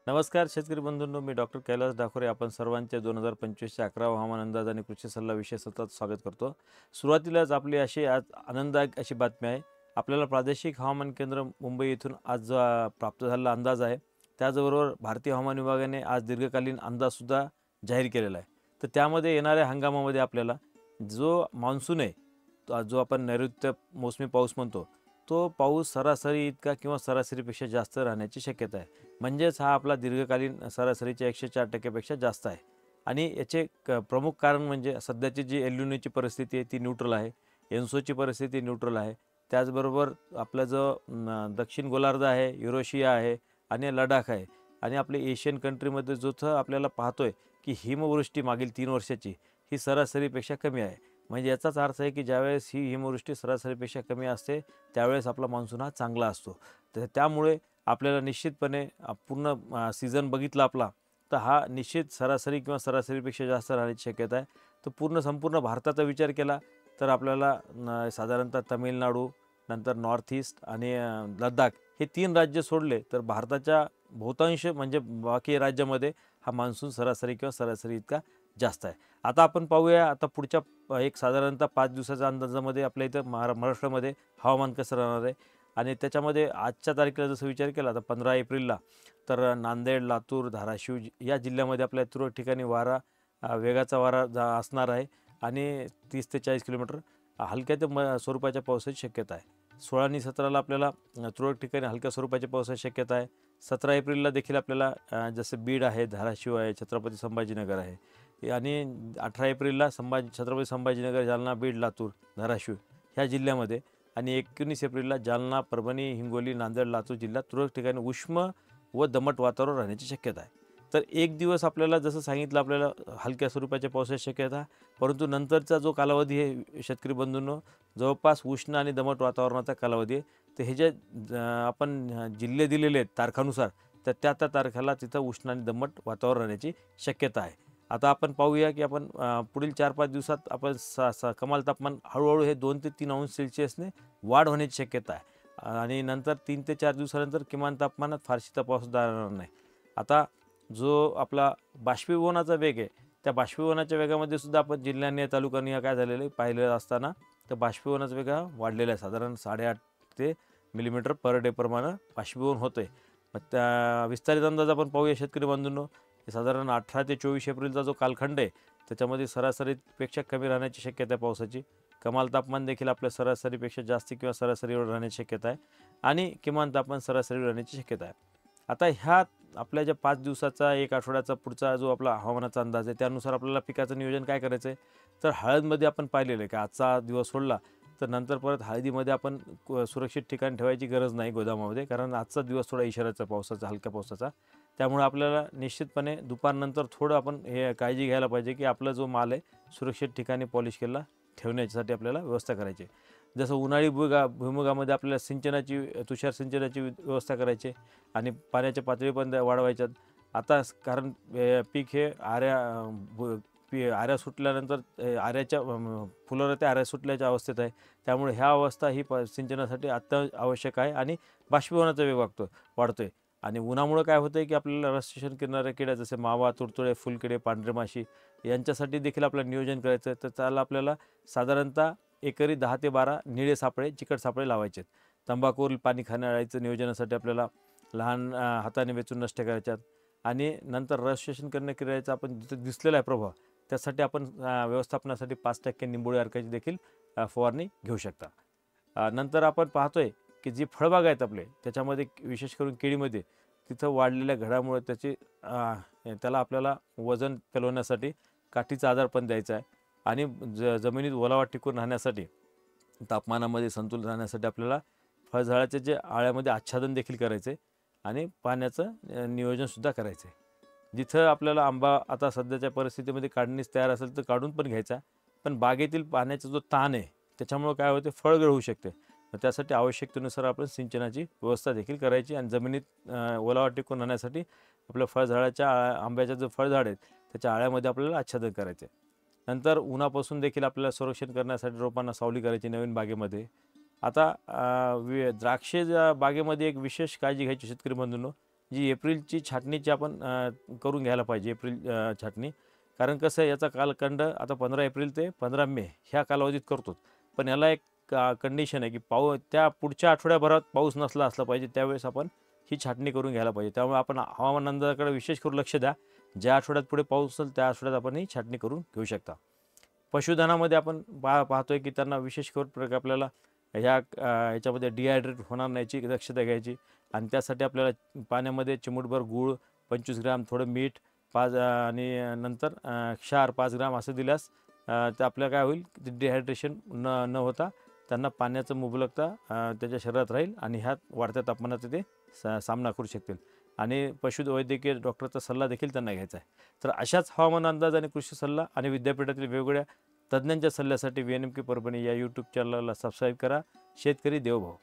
नमस्कार शेतकरी बंधूंनो, मी डॉक्टर कैलास डाकोरे आपण सर्वांचे 2025च्या 11वा हवामान अंदाज आणि कृषी सल्ला विषय सतत स्वागत करतो. सुरुवातीलाच आपली अशी आज आनंददायक अशी बातमी आहे. आपल्याला प्रादेशिक हवामान केंद्र मुंबई येथून आज जो प्राप्त झालेला अंदाज आहे, त्याचबरोबर भारतीय हवामान विभागाने आज दीर्घकालीन अंदाजसुद्धा जाहीर केलेला आहे. तर त्यामध्ये येणाऱ्या हंगामामध्ये आपल्याला जो मान्सून आहे, जो आपण नैऋत्य मोसमी पाऊस म्हणतो, तो पाऊस सरासरी इतका किंवा सरासरीपेक्षा जास्त राहण्याची शक्यता आहे. म्हणजेच हा आपला दीर्घकालीन सरासरीच्या 104% जास्त आहे. आणि याचे प्रमुख कारण म्हणजे सध्याची जी एल निनोची परिस्थिती आहे ती न्यूट्रल आहे. एन्सोची परिस्थिती न्यूट्रल आहे. त्याचबरोबर आपला जो दक्षिण गोलार्ध आहे, युरोशिया आहे आणि लडाख आहे आणि आपले एशियन कंट्रीमध्ये जिथं आपल्याला पाहतोय की हिमवृष्टी मागील 3 वर्षाची ही सरासरीपेक्षा कमी आहे. म्हणजे याचाच अर्थ आहे की ज्यावेळेस ही हिमवृष्टी सरासरीपेक्षा कमी असते त्यावेळेस आपला मान्सून हा चांगला असतो. तर त्यामुळे आपल्याला निश्चितपणे पूर्ण सीझन बघितला आपला, तर हा निश्चित सरासरी किंवा सरासरीपेक्षा जास्त राहण्याची शक्यता आहे. तर संपूर्ण भारताचा विचार केला तर आपल्याला साधारणतः तामिळनाडू, नंतर नॉर्थ ईस्ट आणि लडाख हे 3 राज्य सोडले तर भारताच्या बहुतांश म्हणजे बाकी राज्यामध्ये हा मान्सून सरासरी किंवा सरासरी इतका जास्त आहे. आता आपण पाहूया आता पुढच्या एक साधारणतः 5 दिवसाच्या अंदाजामध्ये आपल्या इथं महाराष्ट्रामध्ये हवामान कसं राहणार आहे. आणि त्याच्यामध्ये आजच्या तारखेला जसं विचार केला तर 15 एप्रिलला तर नांदेड, लातूर, धाराशिव या जिल्ह्यामध्ये आपल्या तुरळक ठिकाणी वेगाचा वारा असणार आहे आणि 30 ते 40 किलोमीटर हलक्या ते स्वरूपाच्या पावसाची शक्यता आहे. 16 आणि 17ला आपल्याला तुरळक ठिकाणी हलक्या स्वरूपाच्या पावसाची शक्यता आहे. 17 एप्रिलला देखील आपल्याला जसं बीड आहे, धाराशिव आहे, छत्रपती संभाजीनगर आहे आणि 18 एप्रिलला छत्रपती संभाजीनगर, जालना, बीड, लातूर, धाराशिव ह्या जिल्ह्यामध्ये आणि 19 एप्रिलला जालना, परभणी, हिंगोली, नांदेड, लातूर जिल्ह्यात तुरळक ठिकाणी उष्म व दमट वातावरण राहण्याची शक्यता आहे. तर एक दिवस आपल्याला जसं सांगितलं आपल्याला हलक्या स्वरूपाच्या पावसाची शक्यता, परंतु नंतरचा जो कालावधी आहे शेतकरी बंधूंनो, जवळपास उष्ण आणि दमट वातावरणाचा कालावधी आहे. तर हे जे आपण जिल्हे दिलेले आहेत तारखानुसार, तर त्या तारखेला तिथं उष्ण आणि दमट वातावरण राहण्याची शक्यता आहे. आता आपण पाहूया की आपण पुढील 4-5 दिवसात आपण कमाल तापमान हळूहळू हे 2 ते 3 अंश सेल्सिअसने वाढ होण्याची शक्यता आहे. आणि नंतर 3 ते 4 दिवसानंतर किमान तापमानात फारशी तफावत राहणार नाही. आता जो आपला बाष्पीभवनाचा वेग आहे, त्या बाष्पीभवनाच्या वेगामध्ये सुद्धा आपण जिल्ह्यांनी, तालुक्यांनी काय झालेलं आहे पाहिलं असताना, तर बाष्पीभवनाचा वेग हा वाढलेला आहे. साधारण 8.5 ते मिलीमीटर पर डे प्रमाणे बाष्पीभवन होतं आहे. मग त्या विस्तारित अंदाज आपण पाहूया शेतकरी बंधूंनो, साधारण 18 ते 24 एप्रिलचा जो कालखंड आहे, त्याच्यामध्ये सरासरीपेक्षा कमी राहण्याची शक्यता आहे पावसाची. कमाल तापमान देखील आपल्या सरासरीपेक्षा जास्त किंवा सरासरीवर राहण्याची शक्यता आहे आणि किमान तापमान सरासरीवर राहण्याची शक्यता आहे. आता ह्या आपल्या ज्या 5 दिवसाचा, 1 आठवड्याचा पुढचा जो आपला हवामानाचा अंदाज आहे, त्यानुसार आपल्याला पिकाचं नियोजन काय करायचं आहे, तर हळदमध्ये आपण पाहिलेलं आहे की आजचा दिवस सोडला, तर नंतर परत हळदीमध्ये आपण सुरक्षित ठिकाणी ठेवायची गरज नाही गोदामामध्ये, कारण आजचा दिवस थोडा इशाऱ्याचा पावसाचा, हलक्या पावसाचा. त्यामुळे आपल्याला निश्चितपने दुपारनंतर थोडं आपण हे काळजी घ्यायला पाहिजे की आपला जो माल आहे सुरक्षित ठिकाणी पॉलिश केलेला ठेवण्यासाठी आपल्याला व्यवस्था करायची. जसं उन्हाळी भुईमुगामध्ये आपल्याला तुषार सिंचनाची व्यवस्था करायची आणि पाण्याच्या पातळी पण वाढवायच्यात. आता कारण पीक हे आऱ्या सुटल्यानंतर आऱ्याच्या फुलोऱ्या त्या आऱ्या सुटल्याच्या अवस्थेत आहे. त्यामुळे ह्या अवस्था ही सिंचनासाठी आवश्यक आहे आणि बाष्पीभवनाचा वेग वाढतोय. आणि उन्हामुळं काय होतं आहे की आपल्याला रसशोषण करणाऱ्या किड्या जसे मावा, तुडतुडे, फुलकिडे, पांढरे माशी यांच्यासाठी देखील आपल्याला नियोजन करायचं आहे. तर त्याला आपल्याला साधारणतः एकरी 10 ते 12 निळे सापळे, चिकट सापळे लावायचे आहेत. तंबाखू पाणी खाण्याचं नियोजनासाठी आपल्याला लहान हाताने वेचून नष्ट करायच्यात आणि नंतर रसशोषण करण्या क्रियेचा आपण जिथं दिसलेला आहे प्रभाव, त्यासाठी आपण व्यवस्थापनासाठी 5% निंबोळी अर्काची देखील फवारणी घेऊ शकता. नंतर आपण पाहतोय की जी फळबाग आहेत आपले, त्याच्यामध्ये विशेष करून केळीमध्ये तिथं वाढलेल्या घडामुळे त्याला आपल्याला वजन पेलवण्यासाठी काठीचा आधार पण द्यायचा आहे आणि जमिनीत ओलावा टिकून राहण्यासाठी, तापमानामध्ये संतुलन राहण्यासाठी आपल्याला फळझाडाच्या जे आळ्यामध्ये आच्छादन देखील करायचं आहे आणि पाण्याचं नियोजनसुद्धा करायचं आहे. जिथं आपल्याला आंबा आता सध्याच्या परिस्थितीमध्ये काढणीस तयार असेल तर काढून पण घ्यायचा, पण बागेतील पाण्याचा जो ताण आहे त्याच्यामुळं काय होते फळगळ होऊ शकते. तर त्यासाठी आवश्यकतेनुसार आपण सिंचनाची व्यवस्था देखील करायची आणि जमिनीत ओलावा टिकून राहण्यासाठी आपल्या फळझाडाच्या आंब्याच्या जो फळझाड आहेत त्याच्या आळ्यामध्ये आपल्याला आच्छादन करायचे. नंतर उन्हापासून देखील आपल्याला संरक्षण करण्यासाठी रोपांना सावली करायची नवीन बागेमध्ये. आता द्राक्षे बागेमध्ये एक विशेष काळजी घ्यायची शेतकरी बंधूंनो, जी एप्रिलची छाटणीची आपण करून घ्यायला पाहिजे, एप्रिल छाटणी. कारण कसं आहे, याचा कालखंड आता 15 एप्रिल ते 15 मे ह्या कालावधीत करतो. पण याला एक कंडिशन आहे की त्या पुढच्या आठवड्याभरात पाऊस नसला असला पाहिजे, त्यावेळेस आपण ही छाटणी करून घ्यायला पाहिजे. त्यामुळे आपण हवामान अंदाजाकडे विशेष करून लक्ष द्या. ज्या आठवड्यात पुढे पाऊस असेल त्या आठवड्यात आपण ही छाटणी करून घेऊ शकता. पशुधनामध्ये आपण पाहतोय की त्यांना विशेष करून आपल्याला ह्याच्यामध्ये डिहायड्रेट होणार नाही याची दक्षता घ्यायची. आणि त्यासाठी आपल्याला पाण्यामध्ये चिमूटभर गूळ, 25 ग्रॅम थोडं मीठ, आणि नंतर क्षार 5 ग्रॅम असं दिल्यास तर आपल्याला काय होईल, डिहायड्रेशन न होता त्यांना पाण्याचं मुबलकता त्याच्या शरीरात राहील आणि ह्या वाढत्या तापमानाचा ते सामना करू शकतील. आणि पशुवैद्यकीय डॉक्टरचा सल्ला देखील त्यांना घ्यायचा आहे. तर अशाच हवामान अंदाज आणि कृषी सल्ला आणि विद्यापीठातील वेगवेगळ्या तज्ज्ञांच्या सल्ल्यासाठी VNMK परभणी या यूट्यूब चॅनलला सबस्क्राईब करा. शेतकरी देवभाव.